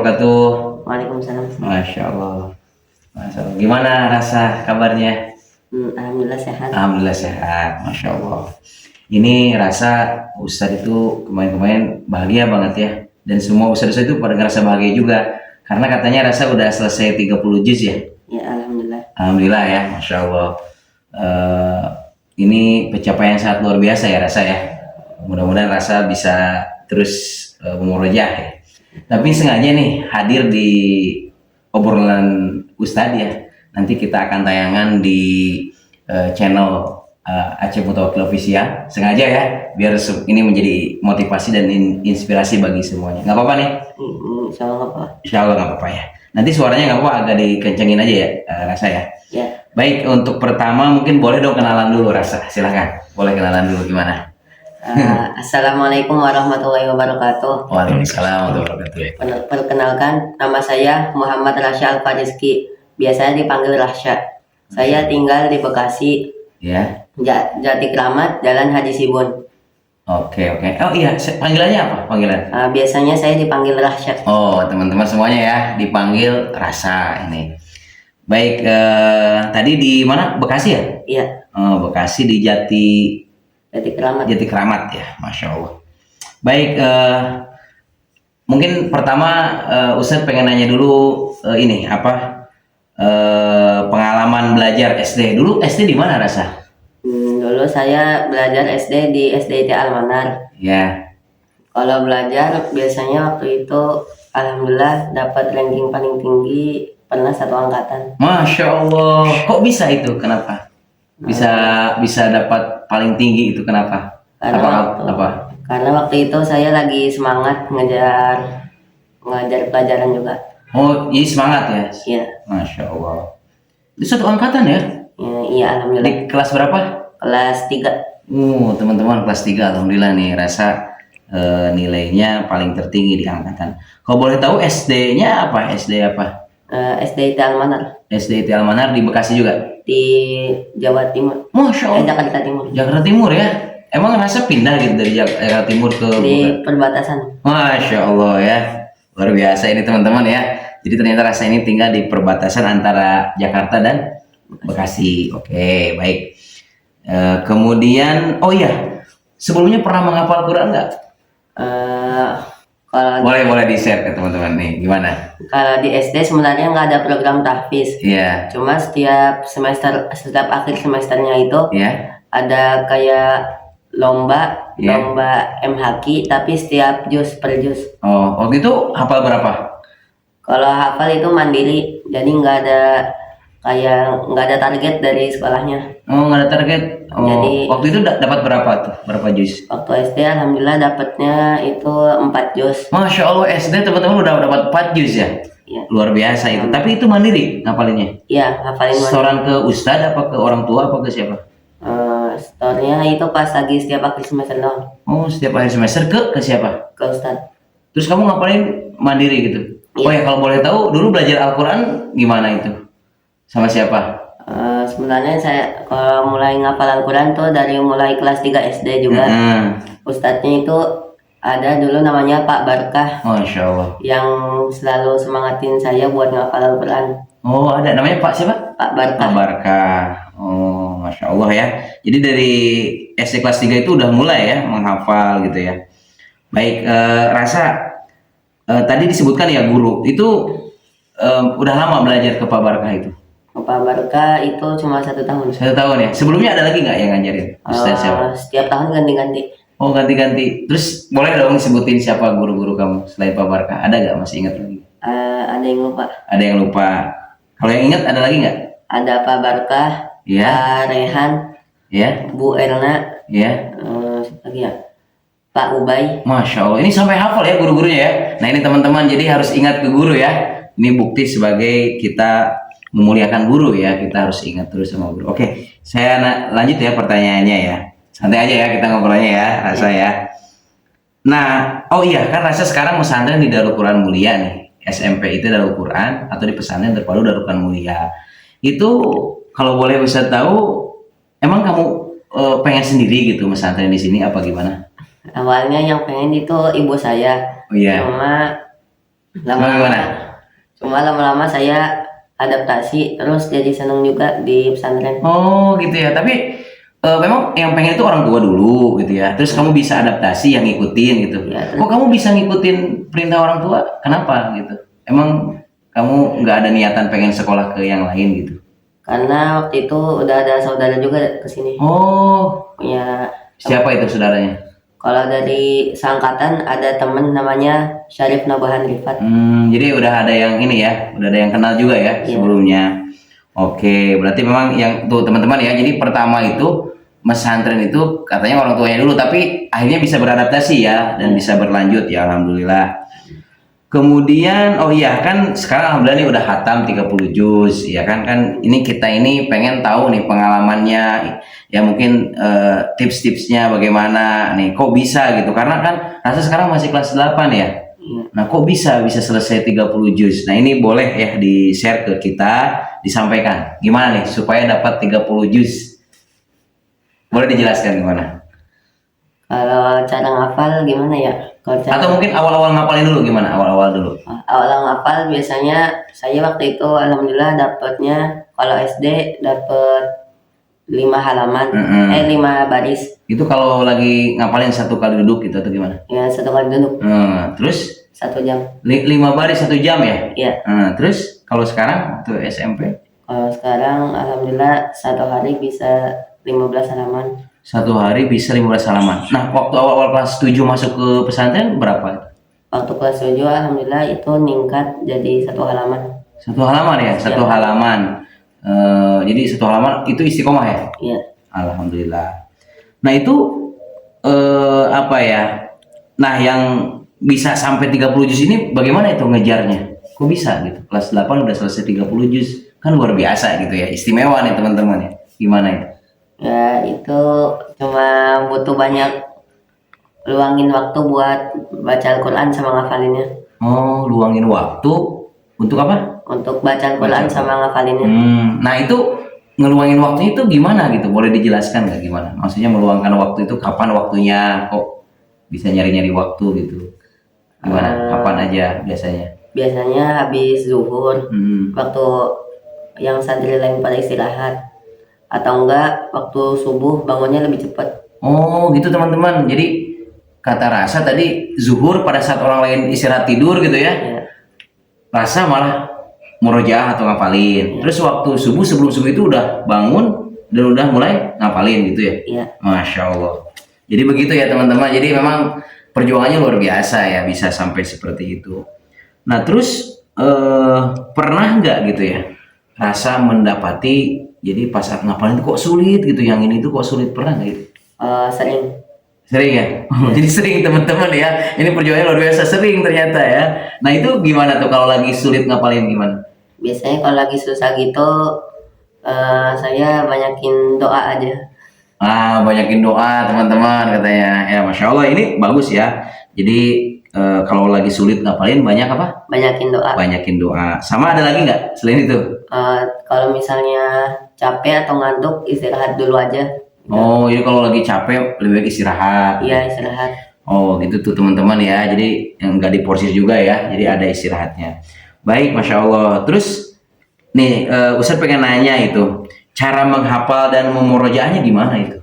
wabarakatuh. Waalaikumsalam. Masya Allah. Masya Allah. Gimana rasa kabarnya? Alhamdulillah sehat. Alhamdulillah sehat. Masya Allah. Ini rasa Ustadz itu kemarin-kemarin bahagia banget ya. Dan semua Ustadz itu pada ngerasa bahagia juga. Karena katanya rasa udah selesai 30 juz ya. Ya, alhamdulillah. Alhamdulillah ya. Masya Allah. Ini pencapaian sangat luar biasa ya rasa ya. Mudah-mudahan rasa bisa terus memurojaah ya. Tapi sengaja nih hadir di obrolan Ustadz ya. Nanti kita akan tayangan di channel Aceh Mutawakil Official. Sengaja ya, biar ini menjadi motivasi dan inspirasi bagi semuanya. Nggak apa-apa nih? Insya Allah nggak apa. Insya Allah nggak apa-apa ya. Nanti suaranya nggak apa-apa, agak dikencengin aja ya rasa ya. Ya. Baik, untuk pertama mungkin boleh dong kenalan dulu rasa. Silahkan, boleh kenalan dulu gimana? Assalamualaikum warahmatullahi wabarakatuh. Waalaikumsalam warahmatullahi wabarakatuh. Perkenalkan, nama saya Muhammad Rasya Al-Fariski. Biasanya dipanggil Rasya. Saya tinggal di Bekasi, Ya. Jati Kramat, Jalan Haji Sibun. Oke. Oh iya, panggilannya apa? Panggilan? Biasanya saya dipanggil Rasya. Oh, teman-teman semuanya ya dipanggil Rasa ini. Baik, tadi di mana? Bekasi ya? Iya, Oh, Bekasi di Jati Jati Kramat. Kramat ya, Masya Allah. Baik, mungkin pertama Ustadz pengen nanya dulu ini apa pengalaman belajar SD. Dulu SD di mana Rasa? Dulu saya belajar SD di SDIT Almanar. Ya. Kalau belajar biasanya waktu itu alhamdulillah dapat ranking paling tinggi, pernah satu angkatan. Masya Allah. Kok bisa itu? Kenapa? Bisa dapat paling tinggi itu kenapa? Karena waktu itu saya lagi semangat ngejar pelajaran juga. Oh, jadi semangat ya? Iya. Masya Allah. Itu satu angkatan ya? Iya, alhamdulillah. Di kelas berapa? Kelas 3. Teman-teman kelas 3 alhamdulillah nih rasa nilainya paling tertinggi di angkatan. Kalau boleh tahu SD-nya apa? SD apa? SDIT Almanar SDIT Almanar di Bekasi juga? di Jawa Timur. Masya Allah. Jakarta Timur. Jakarta Timur ya? Emang rasa pindah gitu dari Jakarta Timur ke Di perbatasan. Masya Allah ya. Luar biasa ini teman-teman ya. Jadi ternyata rasa ini tinggal di perbatasan antara Jakarta dan Bekasi. Oke, baik. Kemudian, oh iya, sebelumnya pernah menghafal Quran nggak? Kalau Boleh di-share ke teman-teman nih, gimana? kalau di SD sebenarnya nggak ada program tahfiz. Iya, Cuma setiap akhir semesternya itu ya, ada kayak lomba Iya. MHQ tapi setiap juz per juz. Oh, waktu itu hafal berapa? Kalau hafal itu mandiri, jadi nggak ada target dari sekolahnya. Oh, nggak ada target. Oh, Jadi- waktu itu dapat berapa tuh? Berapa juz? Waktu SD alhamdulillah dapatnya itu 4 juz. Masya Allah, SD teman-teman udah dapat 4 juz ya? Iya. Luar biasa itu. Tapi itu mandiri ngapalinnya? Iya, hafalin mandiri. Setoran ke ustadz apa ke orang tua apa ke siapa? Store-nya itu pas lagi setiap akhir semester doang, Oh, setiap akhir semester ke siapa? ke Ustad. Terus kamu ngapalin mandiri gitu? Oh ya, kalau boleh tahu dulu belajar Al-Quran gimana itu? Sama siapa? Sebenarnya saya kalau mulai ngapal Al-Quran tuh dari mulai kelas 3 SD juga. Ustadznya itu ada dulu namanya Pak Barkah Masya Allah. yang selalu semangatin saya buat ngapal Al-Quran. Oh, ada namanya Pak siapa? Pak Barkah. Pak Barkah. Oh, Masya Allah ya. Jadi dari SD kelas 3 itu udah mulai ya menghafal gitu ya. Baik, rasa tadi disebutkan ya guru itu udah lama belajar ke Pak Barkah itu? Pak Barkah itu cuma 1 tahun. 1 tahun ya. Sebelumnya ada lagi nggak yang ngajarin? Ustaz siapa? Setiap tahun ganti-ganti. Oh, ganti-ganti. Terus boleh dong sebutin siapa guru-guru kamu selain Pak Barkah? Ada nggak? Masih ingat lagi? Ada yang lupa. Ada yang lupa. Kalau yang ingat ada lagi nggak? Ada Pak Barkah, Iya. Pak Rehan, Ya, Bu Erna, ya. siapa lagi ya? Pak Ubay. Masya Allah. Ini sampai hafal ya guru-gurunya ya. Nah ini teman-teman jadi harus ingat ke guru ya. Ini bukti sebagai kita memuliakan guru ya. Kita harus ingat terus sama guru. Oke, saya lanjut ya pertanyaannya ya. Santai aja ya kita ngobrolnya ya, Rasa ya. Nah, oh iya kan Rasa sekarang pesantren di Darul Quran Mulia nih. SMP itu Darul Quran atau di pesantren terpadu Darul Quran Mulia. Itu kalau boleh Ustaz tahu, emang kamu pengen sendiri gitu pesantren di sini apa gimana? Awalnya yang pengen itu ibu saya. Oh iya. Cuma Gimana? Cuma lama-lama saya adaptasi terus jadi seneng juga di pesantren. Oh gitu ya. Tapi memang yang pengen itu orang tua dulu gitu ya. Terus kamu bisa adaptasi yang ngikutin gitu. Ya, Kok kamu bisa ngikutin perintah orang tua? Kenapa gitu? Emang kamu nggak ada niatan pengen sekolah ke yang lain gitu? karena waktu itu udah ada saudara juga ke sini. Oh, Punya siapa itu saudaranya? kalau dari seangkatan ada temen namanya Syarif Nabahan Rifat. Jadi udah ada yang ini ya, udah ada yang kenal juga ya Iya. sebelumnya. Oke, berarti memang yang tuh teman-teman ya. Jadi pertama itu pesantren itu katanya orang tuanya dulu, tapi akhirnya bisa beradaptasi ya dan bisa berlanjut ya, alhamdulillah. Kemudian oh iya kan sekarang alhamdulillah nih udah hatam 30 juz ya kan ini kita ini pengen tahu nih pengalamannya ya mungkin tips-tipsnya bagaimana nih kok bisa gitu karena kan rasa sekarang masih kelas 8 ya. Iya. Nah, kok bisa selesai 30 juz? Nah, ini boleh ya di-share ke kita, disampaikan. Gimana nih supaya dapat 30 juz? Boleh dijelaskan gimana? Kalau cara ngafal gimana ya? Kalau cara Atau mungkin awal-awal ngapalin dulu gimana? Awal-awal dulu. awal ngafal biasanya saya waktu itu alhamdulillah dapatnya kalau SD dapat 5 halaman, Mm-mm. 5 baris. Itu kalau lagi ngapalin satu kali duduk gitu atau gimana? Ya satu kali duduk Terus 1 jam. 5 baris 1 jam ya? Ya. Terus kalau sekarang waktu SMP Kalau sekarang alhamdulillah satu hari bisa 15 halaman. satu hari bisa 15 halaman. Nah, waktu awal-awal kelas 7 masuk ke pesantren berapa? Waktu kelas 7 alhamdulillah itu ningkat jadi 1 halaman. 1 halaman ya? 1 Ya. halaman. Jadi 1 halaman itu istiqomah ya? Iya. Alhamdulillah. Nah itu apa ya? Nah yang bisa sampai 30 juz ini bagaimana itu ngejarnya? Kok bisa gitu? Kelas 8 udah selesai 30 juz. Kan luar biasa gitu ya. Istimewa nih teman-teman ya. Gimana itu? Ya itu cuma butuh banyak luangin waktu buat baca Al-Quran sama ngafalinnya. Oh, luangin waktu untuk apa? Untuk baca Al-Quran sama ngafalinnya. Nah itu ngeluangin waktu itu gimana gitu? Boleh dijelaskan nggak gimana? Maksudnya meluangkan waktu itu kapan waktunya? Kok bisa nyari-nyari waktu gitu? Gimana? Kapan aja biasanya? Biasanya habis zuhur, waktu yang santri lain pada istirahat, atau enggak waktu subuh bangunnya lebih cepat. Oh gitu teman-teman. Jadi kata Rasa tadi zuhur pada saat orang lain istirahat tidur gitu ya. Ya. Rasa malah murojaah atau ngapalin. Terus waktu subuh sebelum subuh itu udah bangun dan udah mulai ngapalin gitu ya. Iya. Masya Allah. Jadi begitu ya teman-teman. Jadi memang perjuangannya luar biasa ya bisa sampai seperti itu. Nah terus pernah nggak gitu ya Rasa mendapati jadi pas saat ngapalin itu kok sulit gitu, yang ini tuh kok sulit, pernah nggak gitu? Sering. Sering ya? Jadi sering teman-teman ya. Ini perjuangannya luar biasa, sering ternyata ya. Nah itu gimana tuh kalau lagi sulit ngapalin gimana? Biasanya kalau lagi susah gitu, saya banyakin doa aja. Banyakin doa teman-teman katanya. Ya Masya Allah ini bagus ya. Jadi kalau lagi sulit ngapalin banyak apa? Banyakin doa. Banyakin doa. Sama ada lagi nggak selain itu? Kalau misalnya capek atau ngantuk istirahat dulu aja. Oh, jadi kalau lagi capek lebih baik istirahat. Iya istirahat. Oh, gitu tuh teman-teman ya. Jadi yang nggak diporsir juga ya. Jadi ada istirahatnya. Baik, Masya Allah. Terus nih, Ustadz pengen nanya itu, cara menghafal dan memurojaahnya gimana itu?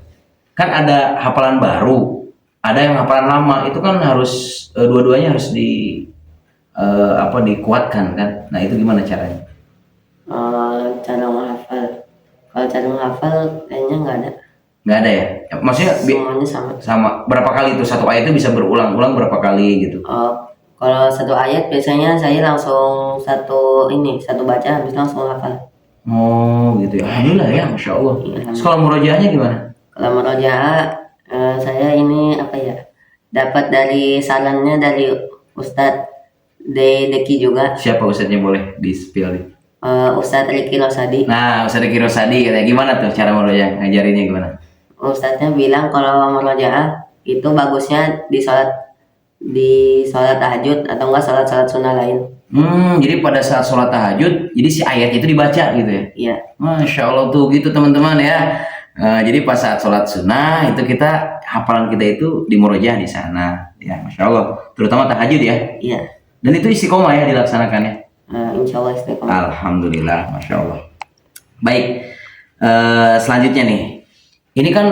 Kan ada hafalan baru, ada yang hafalan lama. Itu kan harus dua-duanya harus dikuatkan kan? Nah itu gimana caranya? Cara menghafal. Kalau cara menghafal kayaknya nggak ada. Nggak ada ya? Maksudnya Semuanya sama. sama berapa kali itu satu ayat itu bisa berulang-ulang berapa kali gitu? Kalau satu ayat biasanya saya langsung satu baca habis langsung hafal. Oh gitu ya. Alhamdulillah ya, Masya Allah. Iya, Terus kalau murojaahnya gimana? Kalau murojaah saya ini dapat dari sarannya dari Ustadz Deki juga. Siapa ustadznya boleh di-spill nih? Ustadz Riki Rosadi. Nah, Ustadz Riki Rosadi katanya gimana tuh cara murojaah? Ngajarinnya gimana? Ustadznya bilang kalau murojaah itu bagusnya di sholat tahajud atau enggak sholat sunnah lain. Jadi pada saat sholat tahajud, jadi si ayat itu dibaca gitu ya? Iya. Masya Allah tuh gitu teman-teman ya. Jadi pas saat sholat sunnah itu hafalan kita itu di murojaah di sana. Ya, Masya Allah. Terutama tahajud ya. Iya. Dan itu istiqomah ya dilaksanakannya. Insya Allah istiqomah. Alhamdulillah, masya Allah. Baik, selanjutnya nih, ini kan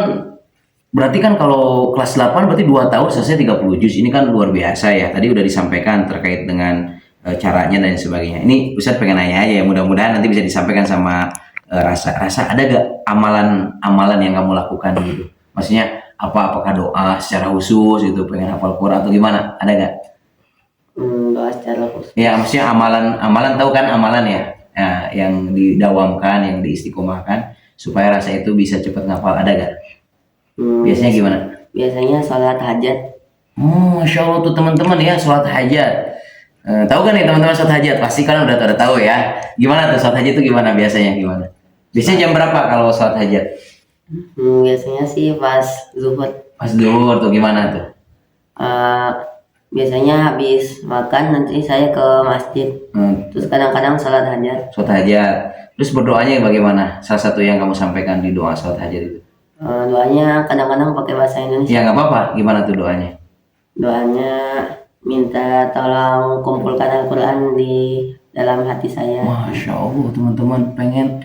berarti kan kalau kelas 8 berarti 2 tahun selesai 30 juz. Ini kan luar biasa ya. Tadi udah disampaikan terkait dengan caranya dan sebagainya. Ini Ustadz pengen nanya aja ya, mudah-mudahan nanti bisa disampaikan sama Rasa ada gak amalan-amalan yang kamu lakukan gitu? Maksudnya apakah doa secara khusus gitu, pengen hafal Quran atau gimana? Ada gak? Doa secara khusus. Ya maksudnya amalan tahu kan amalan ya, yang didawamkan, yang diistiqomahkan supaya rasa itu bisa cepat ngapal, ada gak? Biasanya gimana? Biasanya sholat hajat. Masya Allah tuh teman-teman ya, sholat hajat. Tahu kan nih teman-teman sholat hajat? Pasti kan udah tahu ya. Gimana tuh sholat hajat itu gimana biasanya gimana? Biasanya jam berapa kalau sholat hajat? Biasanya sih pas zuhur. Pas zuhur tuh gimana tuh? Biasanya habis makan nanti saya ke masjid. Terus kadang-kadang sholat hajat. Sholat hajat. Terus berdoanya bagaimana? Salah satu yang kamu sampaikan di doa sholat hajat itu? Doanya kadang-kadang pakai bahasa Indonesia. Ya nggak apa-apa. Gimana tuh doanya? Doanya minta tolong kumpulkan Al-Quran di dalam hati saya. Masya Allah teman-teman, pengen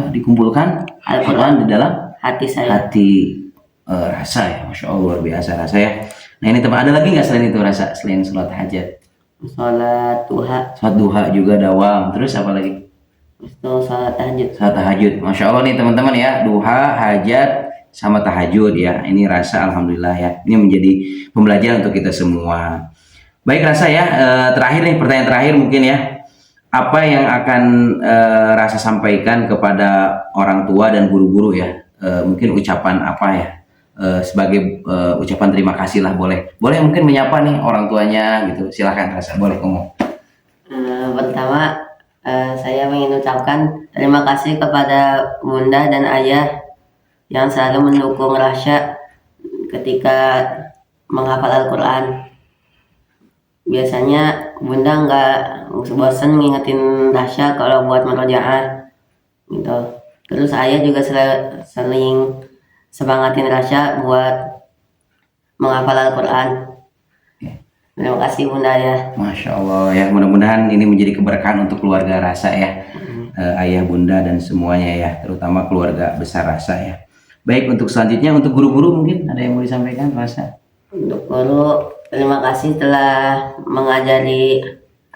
dikumpulkan Al-Quran di dalam hati saya. Rasa ya, Masya Allah luar biasa rasa ya. Nah ini teman, ada lagi nggak selain itu rasa, selain sholat hajat? Sholat duha. Sholat duha juga dawam. Terus apa lagi? Itu sholat tahajud. Sholat tahajud. Masya Allah nih teman-teman ya, duha, hajat, sama tahajud ya. Ini rasa alhamdulillah ya. Ini menjadi pembelajaran untuk kita semua. Baik rasa ya, terakhir nih pertanyaan terakhir mungkin ya. Apa yang akan rasa sampaikan kepada orang tua dan guru-guru ya? Mungkin ucapan apa ya? Sebagai ucapan terima kasih lah, boleh mungkin menyapa nih orang tuanya gitu. Silahkan rasa, boleh ngomong. Pertama saya ingin ucapkan terima kasih kepada bunda dan ayah yang selalu mendukung Rasya ketika menghafal Al-Quran. Biasanya bunda nggak bosan ngingetin Rasya kalau buat murojaah gitu. Terus ayah juga sering semangatin Rasya buat menghafal Al-Quran. Terima kasih bunda ya. Masya Allah ya, mudah-mudahan ini menjadi keberkahan untuk keluarga rasa ya. Ayah bunda dan semuanya ya, terutama keluarga besar rasa ya. Baik, untuk selanjutnya untuk guru-guru mungkin ada yang mau disampaikan rasa? Untuk guru, terima kasih telah mengajari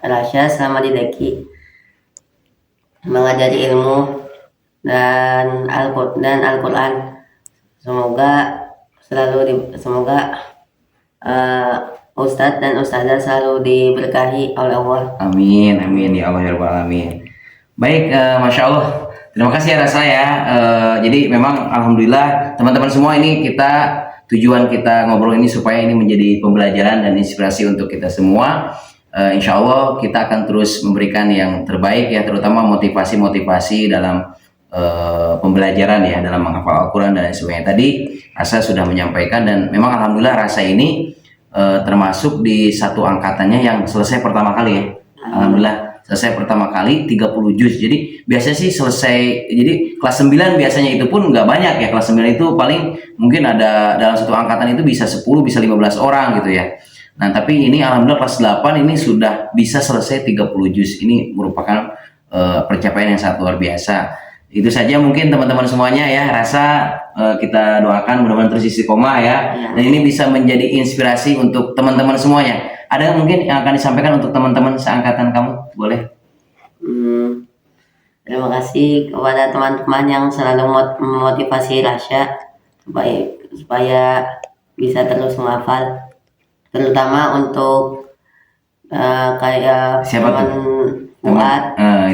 Rasya selama di Deki, mengajari ilmu dan Al-Quran. Semoga Ustadz dan Ustazah selalu diberkahi oleh Allah. Amin, amin ya Allah ya Rabbal alamin. Baik, Masya Allah. Terima kasih ya rasa ya. Jadi memang alhamdulillah teman-teman semua, ini tujuan kita ngobrol ini supaya ini menjadi pembelajaran dan inspirasi untuk kita semua. Insya Allah kita akan terus memberikan yang terbaik ya, terutama motivasi-motivasi dalam pembelajaran ya, dalam menghafal Al-Quran dan sebagainya. Tadi Rasa sudah menyampaikan dan memang alhamdulillah Rasa ini termasuk di satu angkatannya yang selesai pertama kali ya. Alhamdulillah selesai pertama kali 30 juz. Jadi biasanya sih selesai, jadi kelas 9 biasanya itu pun nggak banyak ya. Kelas 9 itu paling mungkin ada dalam satu angkatan itu bisa 10, bisa 15 orang gitu ya. Nah tapi ini alhamdulillah kelas 8 ini sudah bisa selesai 30 juz. Ini merupakan pencapaian yang sangat luar biasa. Itu saja mungkin teman-teman semuanya ya. Rasa kita doakan mudah-mudahan terus istiqomah ya. Dan ini bisa menjadi inspirasi untuk teman-teman semuanya. Ada mungkin yang akan disampaikan untuk teman-teman seangkatan kamu? Boleh? Terima kasih kepada teman-teman yang selalu memotivasi Rasya supaya bisa terus menghafal. Terutama untuk kayak siapa teman Fuad.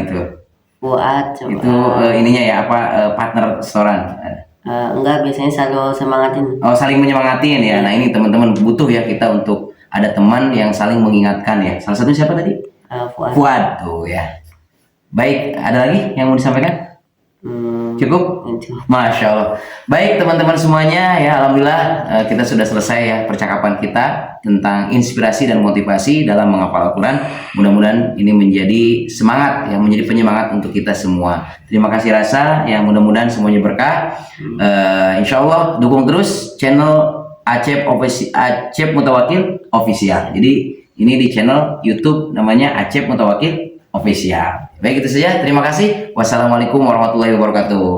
Itu. Fuad. Itu ininya ya partner restoran. Enggak, biasanya selalu semangatin. Oh, saling menyemangatin ya. Nah ini teman-teman butuh ya kita untuk ada teman yang saling mengingatkan ya. Salah satu siapa tadi? Fuad tuh ya. Baik, ada lagi yang mau disampaikan? Cukup? Masya Allah. Baik teman-teman semuanya ya, alhamdulillah kita sudah selesai ya percakapan kita tentang inspirasi dan motivasi dalam menghafal Al-Quran. Mudah-mudahan ini menjadi semangat, yang menjadi penyemangat untuk kita semua. Terima kasih Rasa, yang mudah-mudahan semuanya berkah. Insya Allah dukung terus channel Acep Mutawakil Official. Jadi Ini di channel YouTube namanya Acep Mutawakil Official. Baik, itu saja. Terima kasih. Wassalamualaikum warahmatullahi wabarakatuh.